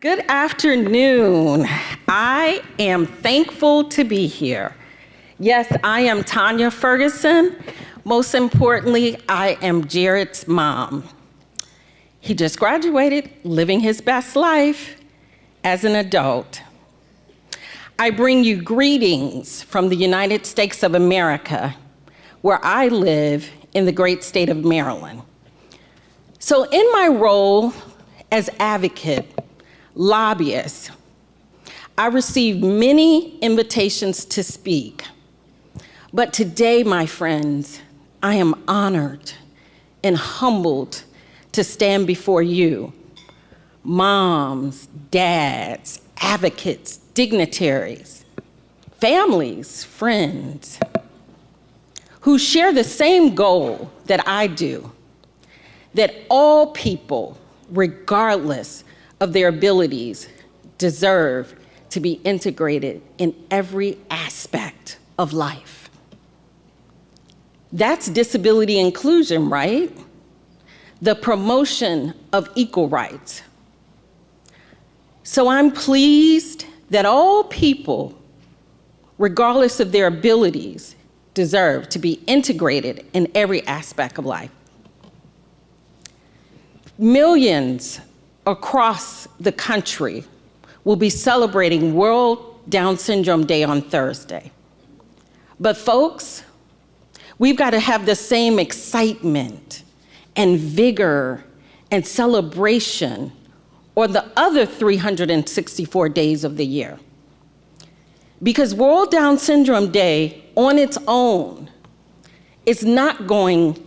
Good afternoon. I am thankful to be here. Yes, I am Tonia Ferguson. Most importantly, I am Jared's mom. He just graduated, living his best life as an adult. I bring you greetings from the United States of America, where I live in the great state of Maryland. So in my role as advocate, lobbyist, I received many invitations to speak. But today, my friends, I am honored and humbled to stand before you, moms, dads, advocates, dignitaries, families, friends, who share the same goal that I do, that all people, regardless of their abilities, deserve to be integrated in every aspect of life. That's disability inclusion, right? The promotion of equal rights. So I'm pleased that all people, regardless of their abilities, deserve to be integrated in every aspect of life. Millions across the country will be celebrating World Down Syndrome Day on Thursday. But folks, we've got to have the same excitement and vigor and celebration on the other 364 days of the year. Because World Down Syndrome Day on its own is not going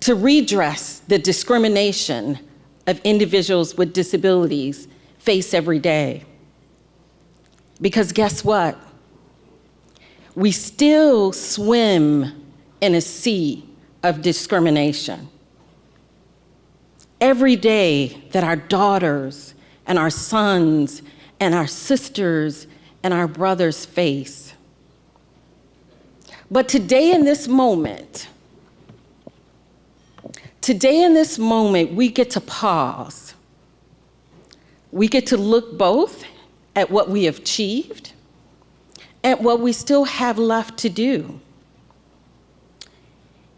to redress the discrimination of individuals with disabilities face every day. Because guess what? We still swim in a sea of discrimination. Every day that our daughters and our sons and our sisters and our brothers face. But today in this moment, we get to pause. We get to look both at what we have achieved and what we still have left to do.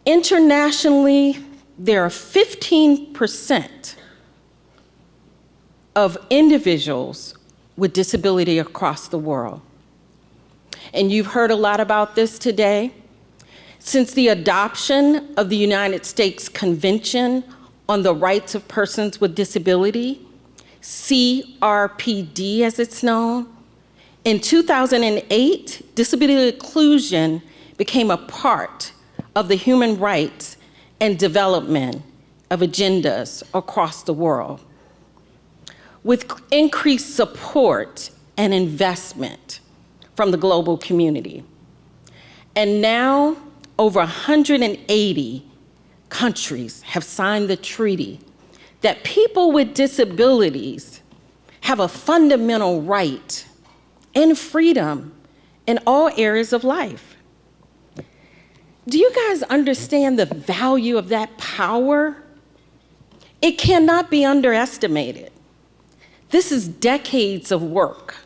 Internationally, there are 15% of individuals with disability across the world. And you've heard a lot about this today. Since the adoption of the United States Convention on the Rights of Persons with Disability, CRPD as it's known, in 2008, disability inclusion became a part of the human rights and development of agendas across the world, with increased support and investment from the global community. And now, over 180 countries have signed the treaty that people with disabilities have a fundamental right and freedom in all areas of life. Do you guys understand the value of that power? It cannot be underestimated. This is decades of work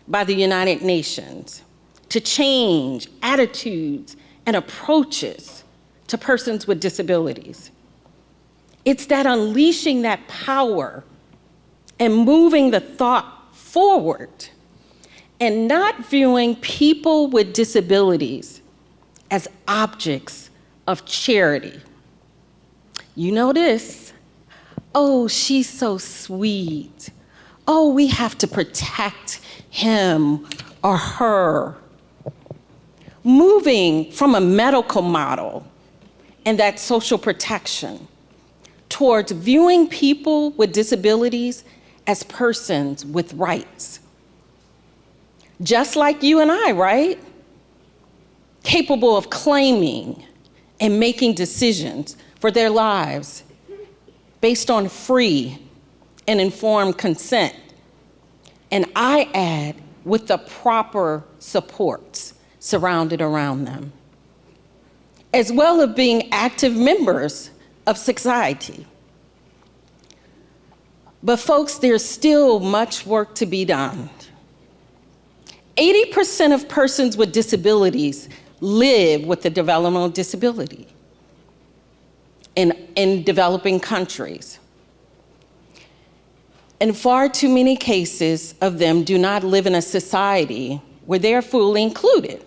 by the United Nations to change attitudes and approaches to persons with disabilities. It's that unleashing that power and moving the thought forward and not viewing people with disabilities as objects of charity. You know this? Oh, she's so sweet. Oh, we have to protect him or her. Moving from a medical model and that social protection towards viewing people with disabilities as persons with rights. Just like you and I, right? Capable of claiming and making decisions for their lives based on free and informed consent. And I add, with the proper supports surrounded around them, as well as being active members of society. But folks, there's still much work to be done. 80% of persons with disabilities live with a developmental disability in developing countries. And far too many cases of them do not live in a society where they are fully included.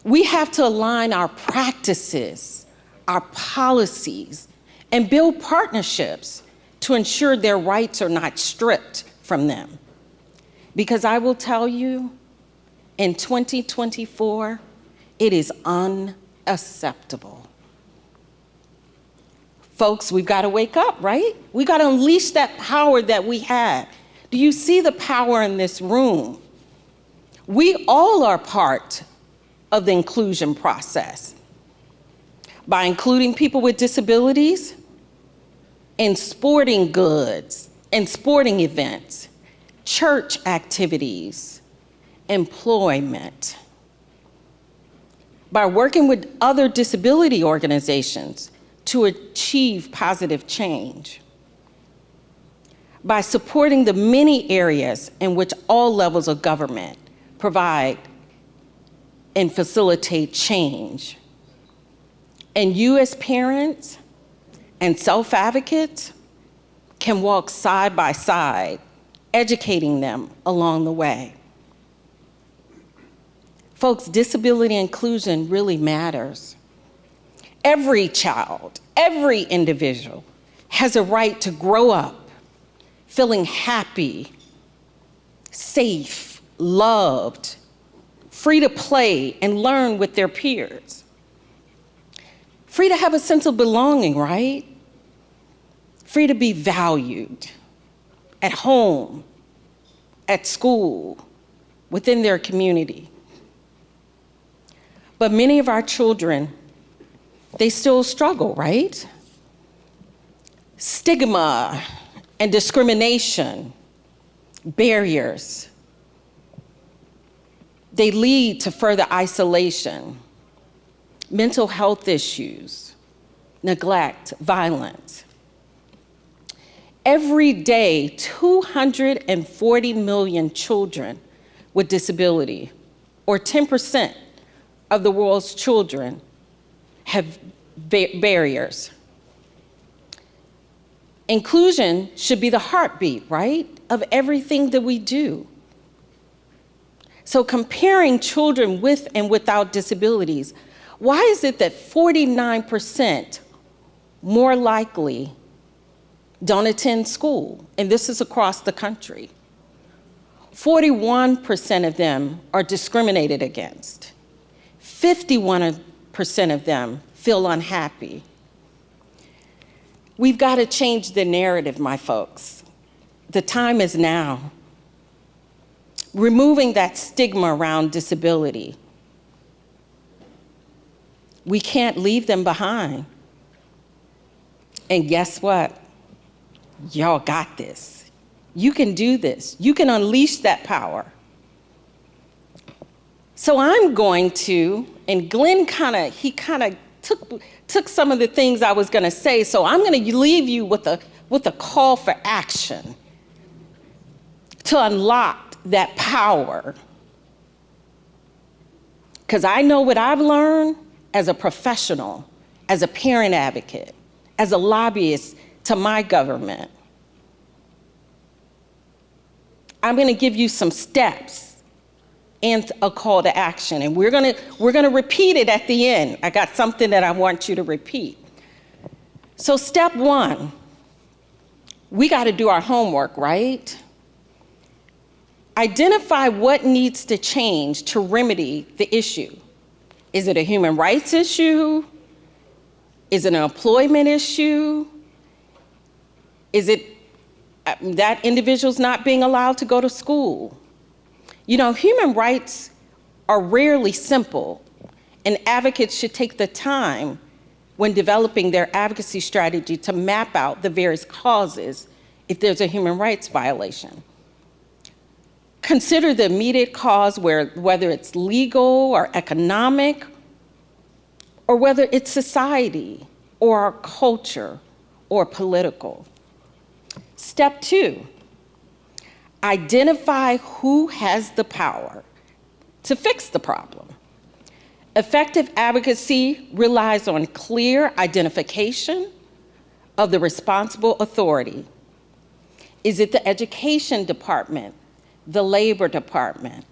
We have to align our practices, our policies, and build partnerships to ensure their rights are not stripped from them. Because I will tell you, in 2024, it is unacceptable. Folks, we've got to wake up, right? We got to unleash that power that we have. Do you see the power in this room? We all are part of the inclusion process. By including people with disabilities in sporting goods and sporting events, church activities, employment. By working with other disability organizations to achieve positive change. By supporting the many areas in which all levels of government provide and facilitate change. And you as parents and self-advocates can walk side by side, educating them along the way. Folks, disability inclusion really matters. Every child, every individual has a right to grow up feeling happy, safe, loved, free to play and learn with their peers. Free to have a sense of belonging, right? Free to be valued at home, at school, within their community. But many of our children, they still struggle, right? Stigma and discrimination, barriers. They lead to further isolation, mental health issues, neglect, violence. Every day, 240 million children with disability, or 10% of the world's children, have barriers. Inclusion should be the heartbeat, right, of everything that we do. So comparing children with and without disabilities, why is it that 49% more likely don't attend school? And this is across the country. 41% of them are discriminated against. 51% of them feel unhappy. We've got to change the narrative, my folks. The time is now. Removing that stigma around disability. We can't leave them behind. And guess what? Y'all got this. You can do this. You can unleash that power. So I'm going to, and Glenn took some of the things I was going to say, so I'm going to leave you with a call for action to unlock that power. Because I know what I've learned as a professional, as a parent advocate, as a lobbyist to my government. I'm going to give you some steps and a call to action, and we're going to repeat it at the end. I got something that I want you to repeat. So step one, we got to do our homework, right? Identify what needs to change to remedy the issue. Is it a human rights issue? Is it an employment issue? Is it that individual's not being allowed to go to school? You know, human rights are rarely simple, and advocates should take the time when developing their advocacy strategy to map out the various causes if there's a human rights violation. Consider the immediate cause, whether it's legal or economic, or whether it's society or our culture or political. Step 2, identify who has the power to fix the problem. Effective advocacy relies on clear identification of the responsible authority. Is it the education department, the labor department,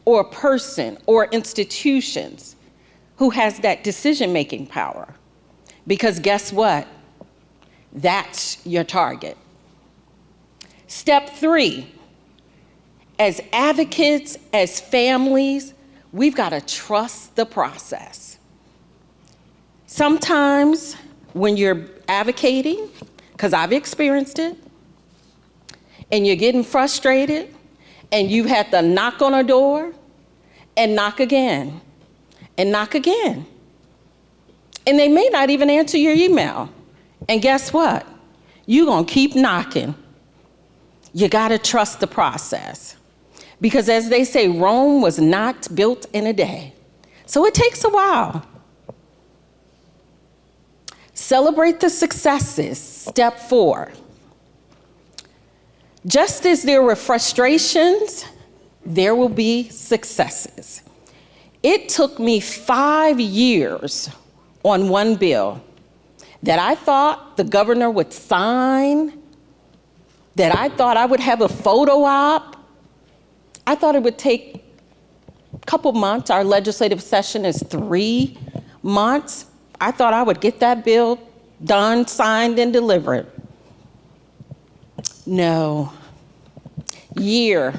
or a person or institutions who has that decision-making power? Because guess what? That's your target. Step 3, as advocates, as families, we've got to trust the process. Sometimes when you're advocating, because I've experienced it, and you're getting frustrated, and you've had to knock on a door, and knock again, and knock again. And they may not even answer your email. And guess what? You're gonna keep knocking. You gotta trust the process. Because as they say, Rome was not built in a day. So it takes a while. Celebrate the successes. Step 4. Just as there were frustrations, there will be successes. It took me 5 years on one bill that I thought the governor would sign, that I thought I would have a photo op. I thought it would take a couple months. Our legislative session is 3 months. I thought I would get that bill done, signed, and delivered. No. Year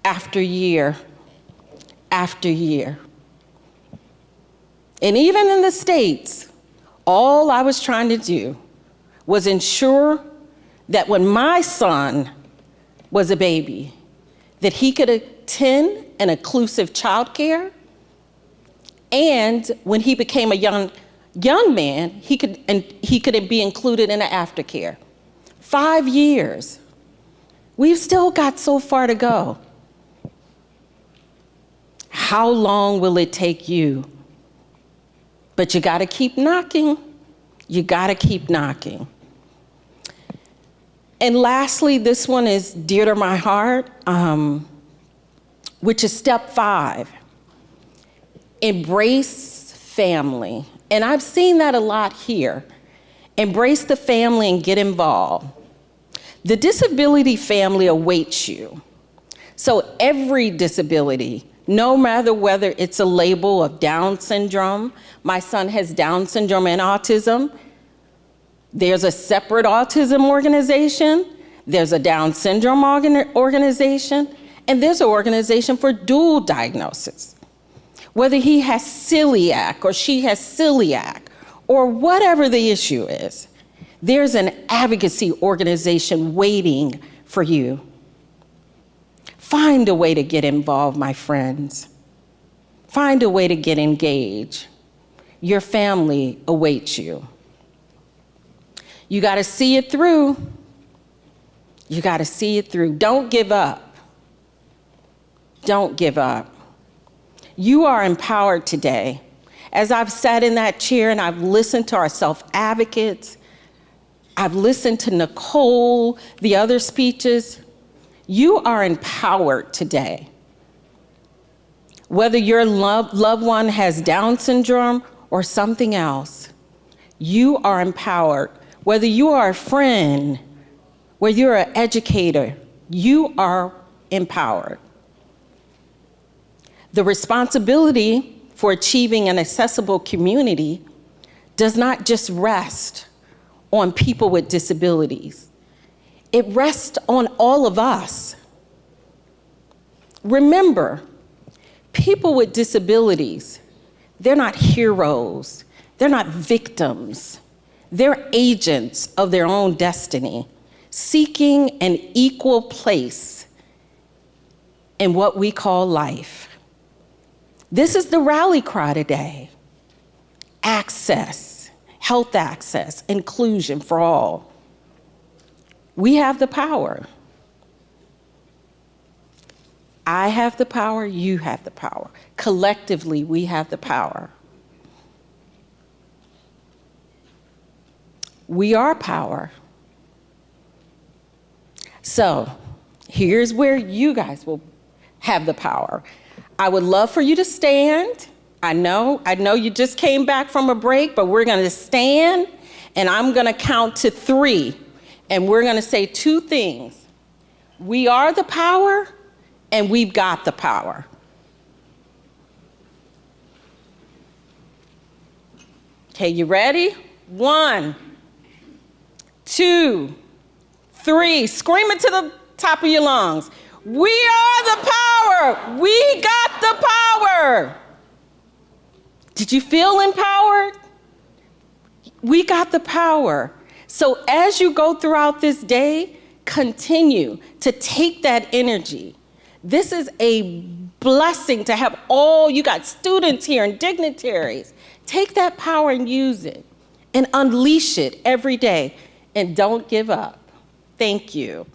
after year after year. And even in the States, all I was trying to do was ensure that when my son was a baby, that he could attend an inclusive childcare, and when he became a young man, he could be included in an aftercare. 5 years. We've still got so far to go. How long will it take you? But you gotta keep knocking. You gotta keep knocking. And lastly, this one is dear to my heart, which is step 5. Embrace family. And I've seen that a lot here. Embrace the family and get involved. The disability family awaits you. So every disability, no matter whether it's a label of Down syndrome, my son has Down syndrome and autism, there's a separate autism organization, there's a Down syndrome organization, and there's an organization for dual diagnosis. Whether he has celiac or she has celiac or whatever the issue is, there's an advocacy organization waiting for you. Find a way to get involved, my friends. Find a way to get engaged. Your family awaits you. You gotta see it through. You gotta see it through. Don't give up. Don't give up. You are empowered today. As I've sat in that chair and I've listened to our self-advocates, I've listened to Nicole, the other speeches, you are empowered today. Whether your loved one has Down syndrome or something else, you are empowered. Whether you are a friend, whether you're an educator, you are empowered. The responsibility for achieving an accessible community does not just rest on people with disabilities. It rests on all of us. Remember, people with disabilities, they're not heroes, they're not victims. They're agents of their own destiny, seeking an equal place in what we call life. This is the rally cry today. Access, health access, inclusion for all. We have the power. I have the power, you have the power. Collectively, we have the power. We are power. So here's where you guys will have the power. I would love for you to stand. I know you just came back from a break, but we're gonna stand and I'm gonna count to 3 and we're gonna say 2 things. We are the power and we've got the power. Okay, you ready? 1, 2, 3. Scream it to the top of your lungs. We are the power. We got the power. Did you feel empowered? We got the power. So as you go throughout this day, continue to take that energy. This is a blessing to have you got students here and dignitaries. Take that power and use it and unleash it every day. And don't give up. Thank you.